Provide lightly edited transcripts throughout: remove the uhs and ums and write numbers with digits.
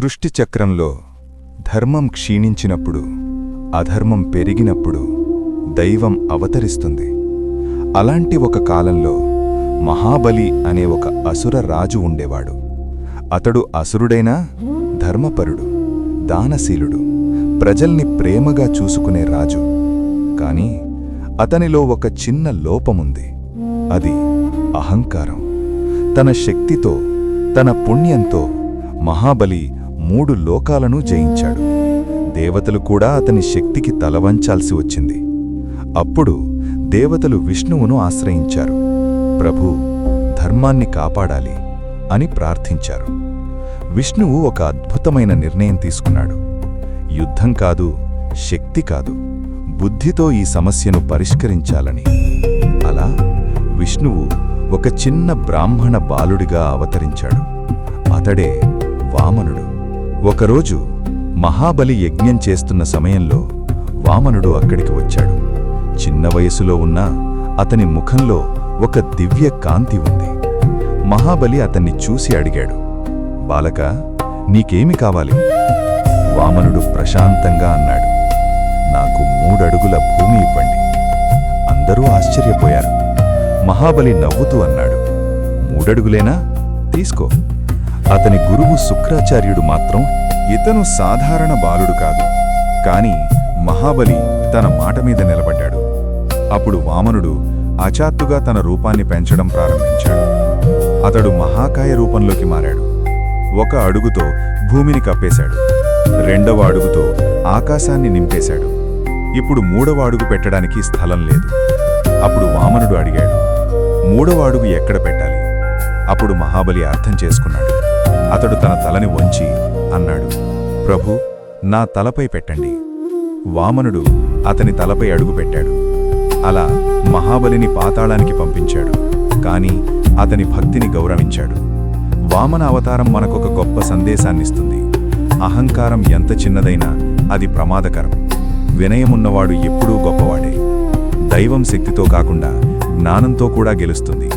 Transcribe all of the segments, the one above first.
సృష్టి చక్రంలో ధర్మం క్షీణించినప్పుడు, అధర్మం పెరిగినప్పుడు దైవం అవతరిస్తుంది. అలాంటి ఒక కాలంలో మహాబలి అనే ఒక అసుర రాజు ఉండేవాడు. అతడు అసురుడైనా ధర్మపరుడు, దానశీలుడు, ప్రజల్ని ప్రేమగా చూసుకునే రాజు. కాని అతనిలో ఒక చిన్న లోపముంది. అది అహంకారం. తన శక్తితో, తన పుణ్యంతో మహాబలి 3 లోకాలను జయించాడు. దేవతలు కూడా అతని శక్తికి తలవంచాల్సి వచ్చింది. అప్పుడు దేవతలు విష్ణువును ఆశ్రయించారు. ప్రభూ, ధర్మాన్ని కాపాడాలి అని ప్రార్థించారు. విష్ణువు ఒక అద్భుతమైన నిర్ణయం తీసుకున్నాడు. యుద్ధం కాదు, శక్తి కాదు, బుద్ధితో ఈ సమస్యను పరిష్కరించాలని. అలా విష్ణువు ఒక చిన్న బ్రాహ్మణ బాలుడిగా అవతరించాడు. అతడే వామనుడు. ఒకరోజు మహాబలి యజ్ఞం చేస్తున్న సమయంలో వామనుడు అక్కడికి వచ్చాడు. చిన్న వయసులో ఉన్న అతని ముఖంలో ఒక దివ్య కాంతి ఉంది. మహాబలి అతన్ని చూసి అడిగాడు, బాలక, నీకేమి కావాలి? వామనుడు ప్రశాంతంగా అన్నాడు, నాకు 3 అడుగుల భూమి ఇవ్వండి. అందరూ ఆశ్చర్యపోయారు. మహాబలి నవ్వుతూ అన్నాడు, 3 అడుగులేనా? తీసుకో. అతని గురువు శుక్రాచార్యుడు మాత్రం, ఇతను సాధారణ బాలుడు కాదు. కాని మహాబలి తన మాట మీద నిలబడ్డాడు. అప్పుడు వామనుడు అచాత్తుగా తన రూపాన్ని పెంచడం ప్రారంభించాడు. అతడు మహాకాయ రూపంలోకి మారాడు. 1 అడుగుతో భూమిని కప్పేశాడు. 2వ అడుగుతో ఆకాశాన్ని నింపేశాడు. ఇప్పుడు 3వ అడుగు పెట్టడానికి స్థలం లేదు. అప్పుడు వామనుడు అడిగాడు, 3వ అడుగు ఎక్కడ పెట్టాలి? అప్పుడు మహాబలి అర్థం చేసుకున్నాడు. అతడు తన తలని వంచి అన్నాడు, ప్రభూ, నా తలపై పెట్టండి. వామనుడు అతని తలపై అడుగు పెట్టాడు. అలా మహాబలిని పాతాళానికి పంపించాడు. కాని అతని భక్తిని గౌరవించాడు. వామన అవతారం మనకొక గొప్ప సందేశాన్నిస్తుంది. అహంకారం ఎంత చిన్నదైనా అది ప్రమాదకరం. వినయమున్నవాడు ఎప్పుడూ గొప్పవాడే. దైవం శక్తితో కాకుండా జ్ఞానంతో కూడా గెలుస్తుంది.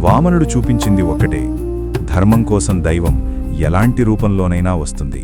వామనుడు చూపించింది ఒక్కటే, ధర్మం కోసం దైవం ఎలాంటి రూపంలోనైనా వస్తుంది.